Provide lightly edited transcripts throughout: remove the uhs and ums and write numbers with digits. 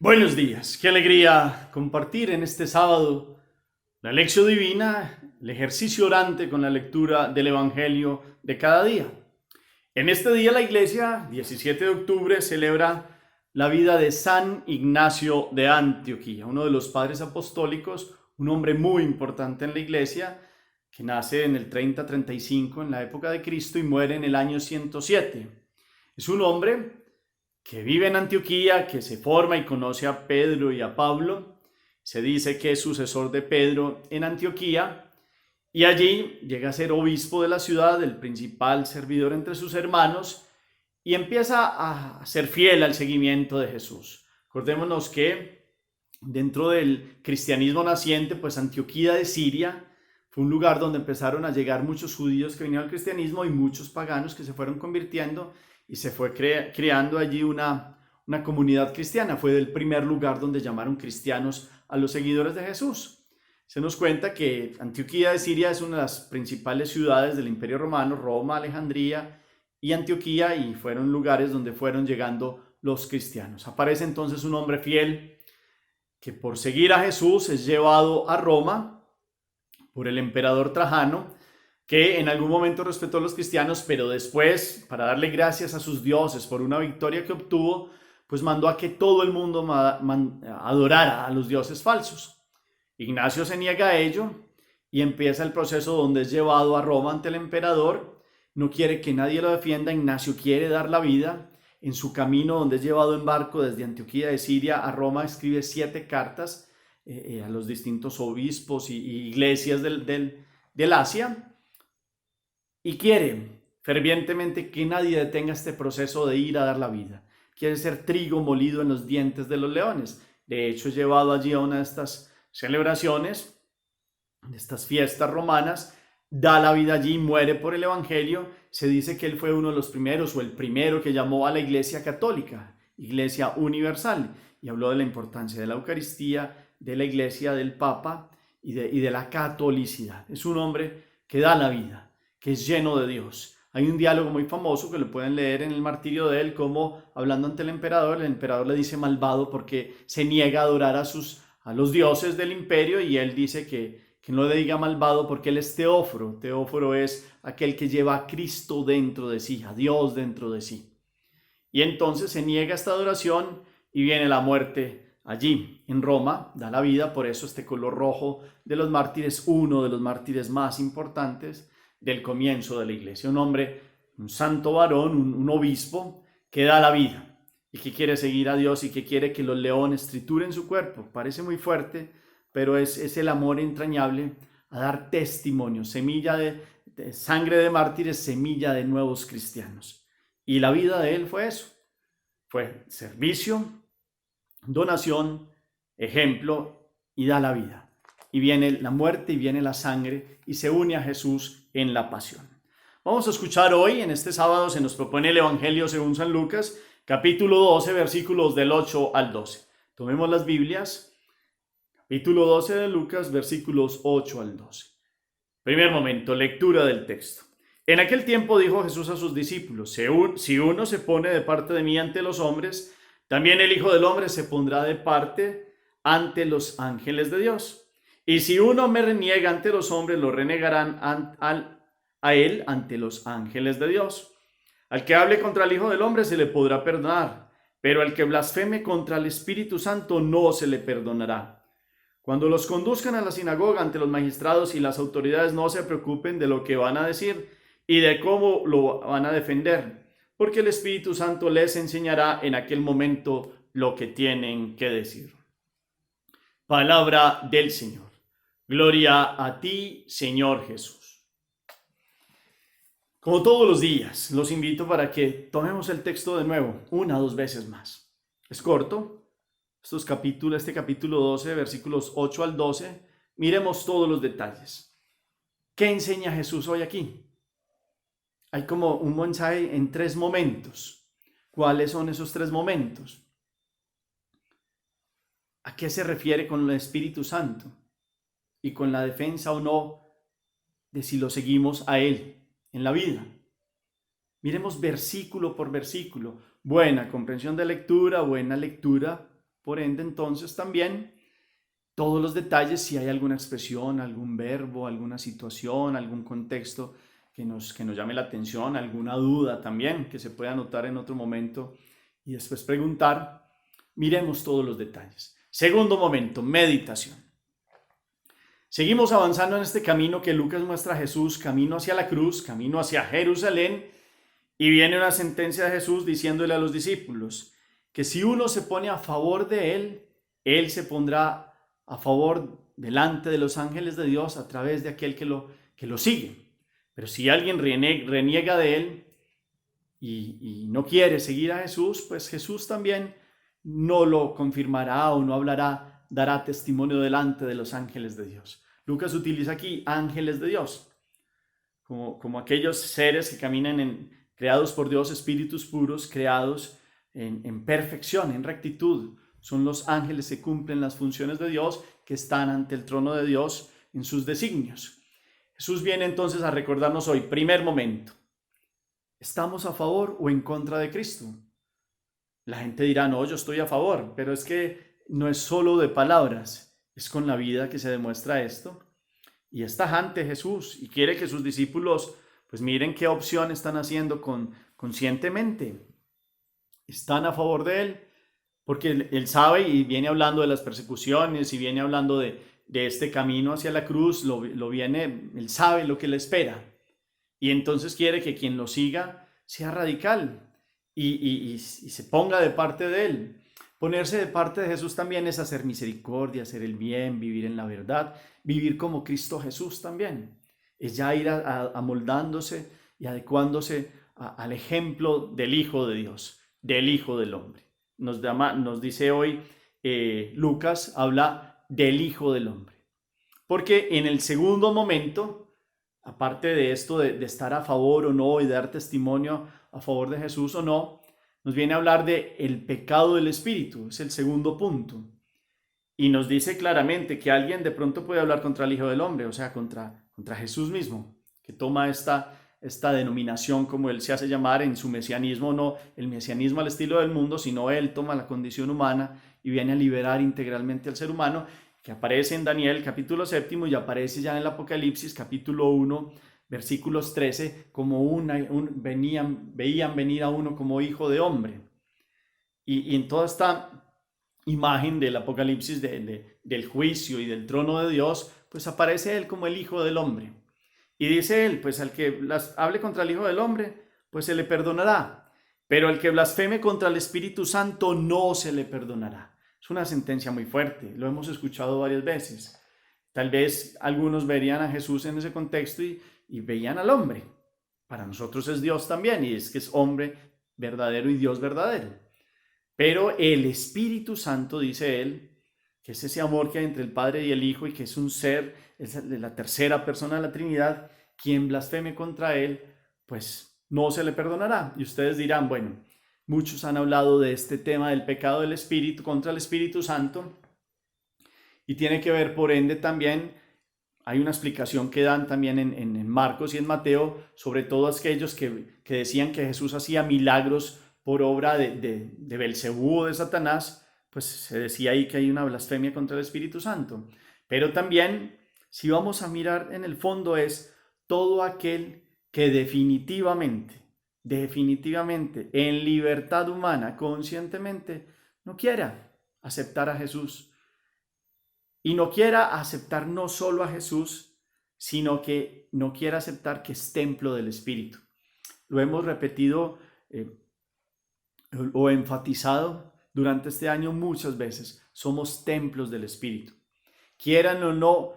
Buenos días, qué alegría compartir en este sábado la lección divina, el ejercicio orante con la lectura del Evangelio de cada día. En este día la iglesia, 17 de octubre, celebra la vida de San Ignacio de Antioquía, uno de los padres apostólicos, un hombre muy importante en la iglesia, que nace en el 30-35 en la época de Cristo y muere en el año 107. Es un hombre que vive en Antioquía, que se forma y conoce a Pedro y a Pablo. Se dice que es sucesor de Pedro en Antioquía y allí llega a ser obispo de la ciudad, el principal servidor entre sus hermanos, y empieza a ser fiel al seguimiento de Jesús. Acordémonos que dentro del cristianismo naciente, pues Antioquía de Siria fue un lugar donde empezaron a llegar muchos judíos que venían al cristianismo y muchos paganos que se fueron convirtiendo y se fue creando allí una comunidad cristiana. Fue el primer lugar donde llamaron cristianos a los seguidores de Jesús. Se nos cuenta que Antioquía de Siria es una de las principales ciudades del Imperio Romano, Roma, Alejandría y Antioquía, y fueron lugares donde fueron llegando los cristianos. Aparece entonces un hombre fiel que por seguir a Jesús es llevado a Roma por el emperador Trajano, que en algún momento respetó a los cristianos, pero después, para darle gracias a sus dioses por una victoria que obtuvo, pues mandó a que todo el mundo adorara a los dioses falsos. Ignacio se niega a ello y empieza el proceso donde es llevado a Roma ante el emperador. No quiere que nadie lo defienda. Ignacio quiere dar la vida. En su camino, donde es llevado en barco desde Antioquía de Siria a Roma, escribe 7 cartas a los distintos obispos y iglesias del Asia, y quiere fervientemente que nadie detenga este proceso de ir a dar la vida. Quiere ser trigo molido en los dientes de los leones. De hecho, es llevado allí a una de estas celebraciones, de estas fiestas romanas, da la vida allí, muere por el Evangelio. Se dice que él fue uno de los primeros o el primero que llamó a la Iglesia Católica, Iglesia Universal, y habló de la importancia de la Eucaristía, de la Iglesia, del Papa y de la catolicidad. Es un hombre que da la vida, que es lleno de Dios. Hay un diálogo muy famoso que lo pueden leer en el martirio de él, como hablando ante el emperador le dice malvado porque se niega a adorar a los dioses del imperio, y él dice que no le diga malvado porque él es Teóforo. Teóforo es aquel que lleva a Cristo dentro de sí, a Dios dentro de sí. Y entonces se niega esta adoración y viene la muerte allí en Roma, da la vida. Por eso este color rojo de los mártires, uno de los mártires más importantes del comienzo de la iglesia. Un hombre, un santo varón, un obispo que da la vida y que quiere seguir a Dios y que quiere que los leones trituren su cuerpo. Parece muy fuerte, pero es el amor entrañable a dar testimonio, semilla de sangre de mártires, semilla de nuevos cristianos. Y la vida de él fue eso, fue servicio, donación, ejemplo, y da la vida. Y viene la muerte y viene la sangre y se une a Jesús en la pasión. Vamos a escuchar hoy, en este sábado, se nos propone el Evangelio según San Lucas, capítulo 12, versículos del 8 al 12. Tomemos las Biblias, capítulo 12 de Lucas, versículos 8 al 12. Primer momento, lectura del texto. En aquel tiempo dijo Jesús a sus discípulos: si uno se pone de parte de mí ante los hombres, también el Hijo del Hombre se pondrá de parte ante los ángeles de Dios. Y si uno me reniega ante los hombres, lo renegarán a él ante los ángeles de Dios. Al que hable contra el Hijo del Hombre se le podrá perdonar, pero al que blasfeme contra el Espíritu Santo no se le perdonará. Cuando los conduzcan a la sinagoga ante los magistrados y las autoridades, no se preocupen de lo que van a decir y de cómo lo van a defender, porque el Espíritu Santo les enseñará en aquel momento lo que tienen que decir. Palabra del Señor. Gloria a ti, Señor Jesús. Como todos los días, los invito para que tomemos el texto de nuevo, 1 o 2 veces más. Es corto, este capítulo 12, versículos 8 al 12, miremos todos los detalles. ¿Qué enseña Jesús hoy aquí? Hay como un mensaje en 3 momentos. ¿Cuáles son esos 3 momentos? ¿A qué se refiere con el Espíritu Santo? Y con la defensa o no de si lo seguimos a Él en la vida. Miremos versículo por versículo. Buena comprensión de lectura, buena lectura por ende, entonces también todos los detalles, si hay alguna expresión, algún verbo, alguna situación, algún contexto que nos llame la atención, alguna duda también que se pueda anotar en otro momento y después preguntar, miremos todos los detalles. Segundo momento, meditación. Seguimos avanzando en este camino que Lucas muestra a Jesús, camino hacia la cruz, camino hacia Jerusalén, y viene una sentencia de Jesús diciéndole a los discípulos que si uno se pone a favor de él, él se pondrá a favor delante de los ángeles de Dios a través de aquel que lo sigue. Pero si alguien reniega de él y no quiere seguir a Jesús, pues Jesús también no lo confirmará o no hablará, dará testimonio delante de los ángeles de Dios. Lucas utiliza aquí ángeles de Dios, como aquellos seres que caminan creados por Dios, espíritus puros, creados en perfección, en rectitud. Son los ángeles que cumplen las funciones de Dios, que están ante el trono de Dios en sus designios. Jesús viene entonces a recordarnos hoy, primer momento, ¿estamos a favor o en contra de Cristo? La gente dirá, no, yo estoy a favor, pero es que no es solo de palabras, es con la vida que se demuestra esto. Y es tajante Jesús y quiere que sus discípulos pues miren qué opción están haciendo conscientemente. Están a favor de él, porque él sabe y viene hablando de las persecuciones y viene hablando de este camino hacia la cruz, él sabe lo que le espera. Y entonces quiere que quien lo siga sea radical y se ponga de parte de él. Ponerse de parte de Jesús también es hacer misericordia, hacer el bien, vivir en la verdad, vivir como Cristo Jesús también. Es ya ir amoldándose y adecuándose al ejemplo del Hijo de Dios, del Hijo del Hombre. Nos dice hoy Lucas, habla del Hijo del Hombre. Porque en el segundo momento, aparte de esto de estar a favor o no y de dar testimonio a favor de Jesús o no, nos viene a hablar de el pecado del espíritu, es el segundo punto. Y nos dice claramente que alguien de pronto puede hablar contra el Hijo del Hombre, o sea, contra Jesús mismo, que toma esta denominación como él se hace llamar en su mesianismo, no el mesianismo al estilo del mundo, sino él toma la condición humana y viene a liberar integralmente al ser humano, que aparece en Daniel capítulo 7 y aparece ya en el Apocalipsis capítulo 1, versículos 13, como veían venir a uno como hijo de hombre. Y en toda esta imagen del Apocalipsis, del juicio y del trono de Dios, pues aparece él como el Hijo del Hombre. Y dice él, pues al que hable contra el Hijo del Hombre, pues se le perdonará. Pero al que blasfeme contra el Espíritu Santo no se le perdonará. Es una sentencia muy fuerte, lo hemos escuchado varias veces. Tal vez algunos verían a Jesús en ese contexto y veían al hombre. Para nosotros es Dios también, y es que es hombre verdadero y Dios verdadero. Pero el Espíritu Santo, dice él, que es ese amor que hay entre el Padre y el Hijo y que es un ser, es la tercera persona de la Trinidad, quien blasfeme contra él, pues no se le perdonará. Y ustedes dirán, bueno, muchos han hablado de este tema del pecado del Espíritu contra el Espíritu Santo y tiene que ver, por ende, también, hay una explicación que dan también en Marcos y en Mateo sobre todos aquellos que decían que Jesús hacía milagros por obra de Belcebú o de Satanás, pues se decía ahí que hay una blasfemia contra el Espíritu Santo. Pero también, si vamos a mirar en el fondo, es todo aquel que definitivamente, en libertad humana, conscientemente, no quiera aceptar a Jesús. Y no quiera aceptar no solo a Jesús, sino que no quiera aceptar que es templo del Espíritu. Lo hemos repetido o enfatizado durante este año muchas veces. Somos templos del Espíritu. Quieran o no,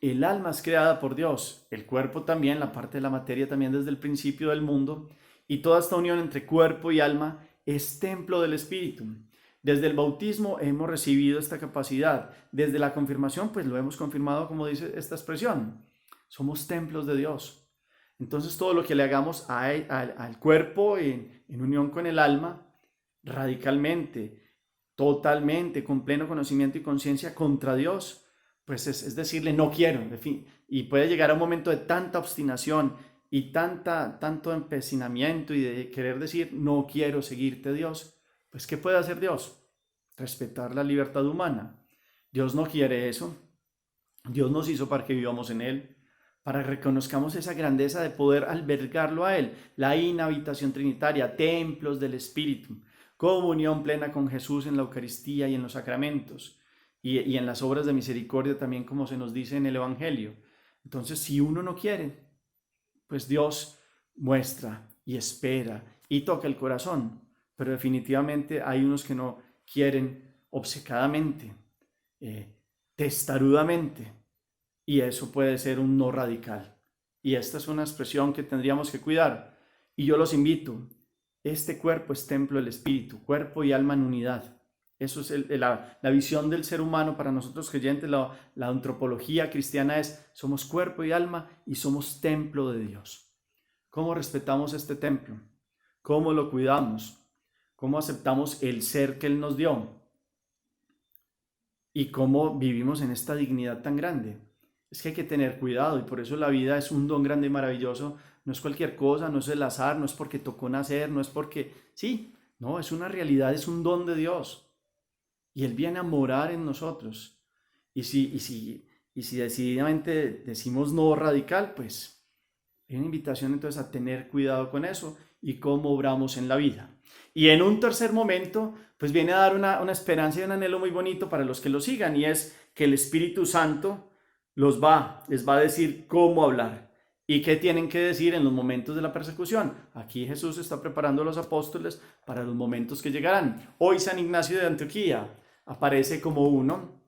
el alma es creada por Dios, el cuerpo también, la parte de la materia también desde el principio del mundo, y toda esta unión entre cuerpo y alma es templo del Espíritu. Desde el bautismo hemos recibido esta capacidad. Desde la confirmación, pues lo hemos confirmado, como dice esta expresión. Somos templos de Dios. Entonces todo lo que le hagamos al cuerpo en unión con el alma, radicalmente, totalmente, con pleno conocimiento y conciencia contra Dios, pues es decirle no quiero. Y puede llegar a un momento de tanta obstinación y tanto empecinamiento y de querer decir no quiero seguirte, Dios. Pues ¿qué puede hacer Dios? respetar la libertad humana. Dios no quiere eso. Dios nos hizo para que vivamos en Él, para que reconozcamos esa grandeza de poder albergarlo a Él, la inhabitación trinitaria, templos del Espíritu, comunión plena con Jesús en la Eucaristía y en los sacramentos, y en las obras de misericordia también, como se nos dice en el Evangelio. Entonces, si uno no quiere, pues Dios muestra y espera y toca el corazón, pero definitivamente hay unos que no quieren obcecadamente, testarudamente, y eso puede ser un no radical. Y esta es una expresión que tendríamos que cuidar. Y yo los invito, este cuerpo es templo del Espíritu, cuerpo y alma en unidad. Eso es la visión del ser humano para nosotros creyentes. La antropología cristiana es: somos cuerpo y alma y somos templo de Dios. ¿Cómo respetamos este templo? ¿Cómo lo cuidamos? ¿Cómo aceptamos el ser que Él nos dio? ¿Y cómo vivimos en esta dignidad tan grande? Es que hay que tener cuidado, y por eso la vida es un don grande y maravilloso. No es cualquier cosa, no es el azar, no es porque tocó nacer, no es porque... Sí, no, es una realidad, es un don de Dios. Y Él viene a morar en nosotros. Y si decididamente decimos no radical, pues hay una invitación entonces a tener cuidado con eso y cómo obramos en la vida. Y en un tercer momento, pues viene a dar una esperanza y un anhelo muy bonito para los que lo sigan, y es que el Espíritu Santo les va a decir cómo hablar y qué tienen que decir en los momentos de la persecución. Aquí Jesús está preparando a los apóstoles para los momentos que llegarán. Hoy San Ignacio de Antioquía aparece como uno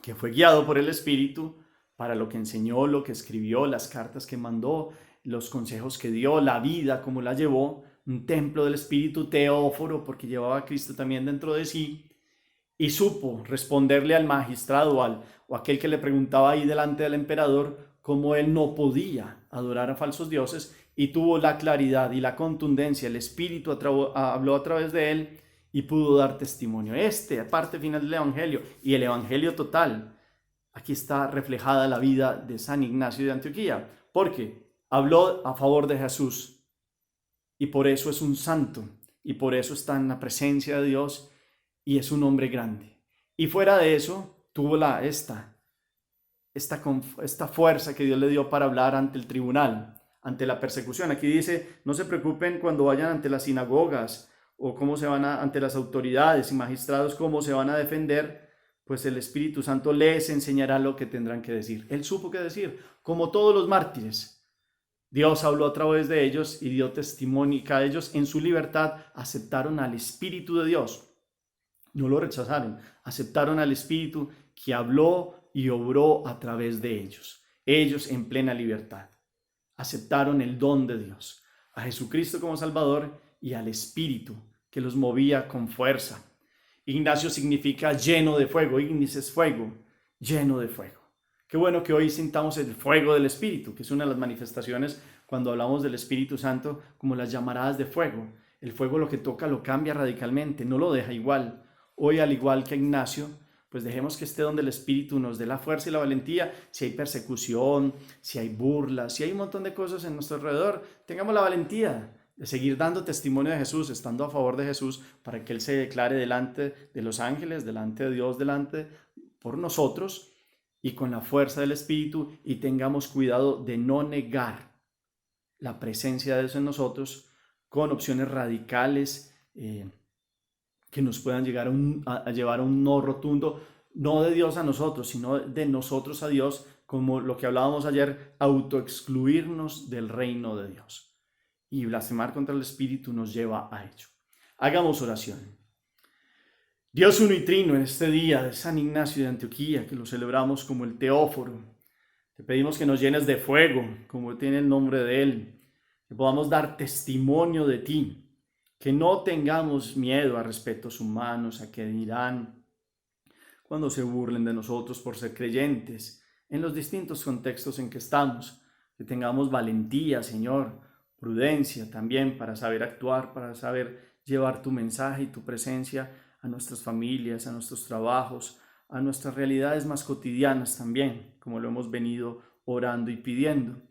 que fue guiado por el Espíritu para lo que enseñó, lo que escribió, las cartas que mandó, los consejos que dio, la vida, cómo la llevó, un templo del Espíritu, teóforo, porque llevaba a Cristo también dentro de sí, y supo responderle al magistrado o aquel que le preguntaba ahí delante del emperador cómo él no podía adorar a falsos dioses, y tuvo la claridad y la contundencia, el Espíritu habló a través de él y pudo dar testimonio. Parte final del Evangelio y el Evangelio total, aquí está reflejada la vida de San Ignacio de Antioquía, porque habló a favor de Jesús y por eso es un santo y por eso está en la presencia de Dios y es un hombre grande. Y fuera de eso tuvo esta fuerza que Dios le dio para hablar ante el tribunal, ante la persecución. Aquí dice: no se preocupen cuando vayan ante las sinagogas o cómo se van ante las autoridades y magistrados, cómo se van a defender, pues el Espíritu Santo les enseñará lo que tendrán que decir. Él supo qué decir, como todos los mártires. Dios habló a través de ellos y dio testimonio, y cada ellos en su libertad aceptaron al Espíritu de Dios. No lo rechazaron, aceptaron al Espíritu que habló y obró a través de ellos. Ellos en plena libertad aceptaron el don de Dios, a Jesucristo como Salvador y al Espíritu que los movía con fuerza. Ignacio significa lleno de fuego, ignis es fuego, lleno de fuego. Qué bueno que hoy sintamos el fuego del Espíritu, que es una de las manifestaciones cuando hablamos del Espíritu Santo, como las llamaradas de fuego. El fuego lo que toca lo cambia radicalmente, no lo deja igual. Hoy, al igual que Ignacio, pues dejemos que esté donde el Espíritu nos dé la fuerza y la valentía. Si hay persecución, si hay burlas, si hay un montón de cosas en nuestro alrededor, tengamos la valentía de seguir dando testimonio de Jesús, estando a favor de Jesús, para que Él se declare delante de los ángeles, delante de Dios, delante por nosotros, y con la fuerza del Espíritu, y tengamos cuidado de no negar la presencia de Dios en nosotros con opciones radicales que nos puedan llegar a llevar a un no rotundo, no de Dios a nosotros, sino de nosotros a Dios, como lo que hablábamos ayer, autoexcluirnos del reino de Dios. Y blasfemar contra el Espíritu nos lleva a ello. Hagamos oración. Dios uno y trino, en este día de San Ignacio de Antioquía, que lo celebramos como el Teóforo, te pedimos que nos llenes de fuego, como tiene el nombre de Él, que podamos dar testimonio de ti, que no tengamos miedo a respetos humanos, a que dirán cuando se burlen de nosotros por ser creyentes, en los distintos contextos en que estamos, que tengamos valentía, Señor, prudencia también para saber actuar, para saber llevar tu mensaje y tu presencia a nuestras familias, a nuestros trabajos, a nuestras realidades más cotidianas también, como lo hemos venido orando y pidiendo.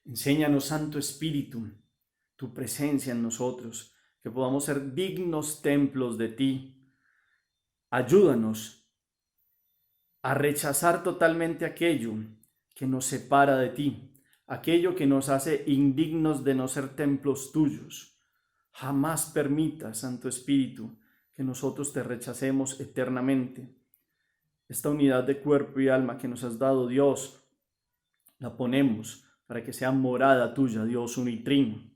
Enséñanos, Santo Espíritu, tu presencia en nosotros, que podamos ser dignos templos de ti, Ayúdanos a rechazar totalmente aquello que nos separa de ti, aquello que nos hace indignos de no ser templos tuyos. Jamás permita, Santo Espíritu, que nosotros te rechacemos eternamente. Esta unidad de cuerpo y alma que nos has dado, Dios, la ponemos para que sea morada tuya, Dios unitrino.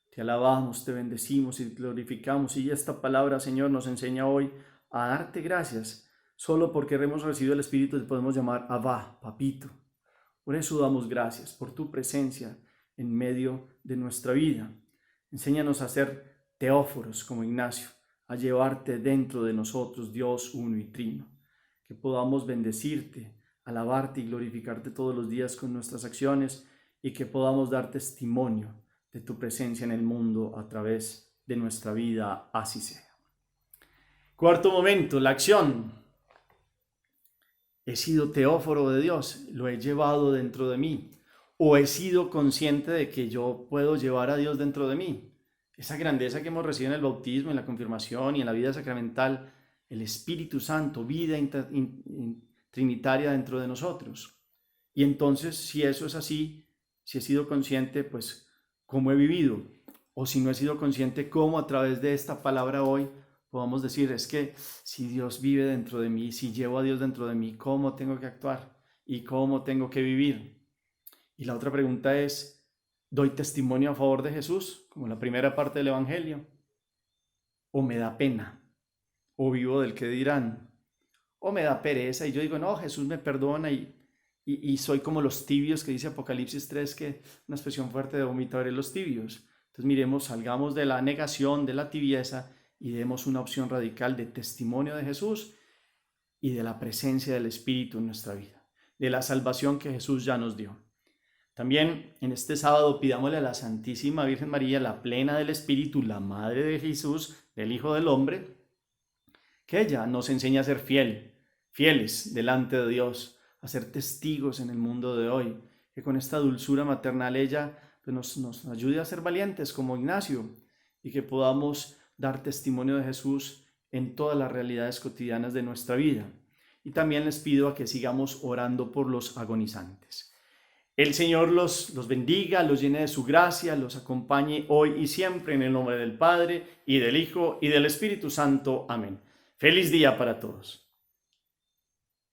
Te alabamos, te bendecimos y te glorificamos. Y esta palabra, Señor, nos enseña hoy a darte gracias. Solo porque hemos recibido el Espíritu te podemos llamar Abba, Papito. Por eso damos gracias, por tu presencia en medio de nuestra vida. Enséñanos a ser teóforos como Ignacio, a llevarte dentro de nosotros, Dios uno y trino. Que podamos bendecirte, alabarte y glorificarte todos los días con nuestras acciones y que podamos dar testimonio de tu presencia en el mundo a través de nuestra vida, así sea. Cuarto momento, la acción. He sido teóforo de Dios, lo he llevado dentro de mí, o he sido consciente de que yo puedo llevar a Dios dentro de mí. Esa grandeza que hemos recibido en el bautismo, en la confirmación y en la vida sacramental, el Espíritu Santo, vida trinitaria dentro de nosotros. Y entonces, si eso es así, si he sido consciente, pues, ¿cómo he vivido? O si no he sido consciente, ¿cómo a través de esta palabra hoy podamos decir, es que si Dios vive dentro de mí, si llevo a Dios dentro de mí, ¿cómo tengo que actuar? ¿Y cómo tengo que vivir? Y la otra pregunta es, ¿doy testimonio a favor de Jesús, como la primera parte del Evangelio? ¿O me da pena? ¿O vivo del qué dirán? ¿O me da pereza? Y yo digo, no, Jesús me perdona y soy como los tibios que dice Apocalipsis 3, que una expresión fuerte de vomitar los tibios. Entonces miremos, salgamos de la negación, de la tibieza, y demos una opción radical de testimonio de Jesús y de la presencia del Espíritu en nuestra vida, de la salvación que Jesús ya nos dio. También en este sábado pidámosle a la Santísima Virgen María, la plena del Espíritu, la Madre de Jesús, del Hijo del Hombre, que ella nos enseñe a ser fieles delante de Dios, a ser testigos en el mundo de hoy, que con esta dulzura maternal ella pues nos ayude a ser valientes como Ignacio y que podamos dar testimonio de Jesús en todas las realidades cotidianas de nuestra vida. Y también les pido a que sigamos orando por los agonizantes. El Señor los bendiga, los llene de su gracia, los acompañe hoy y siempre en el nombre del Padre, y del Hijo, y del Espíritu Santo. Amén. Feliz día para todos.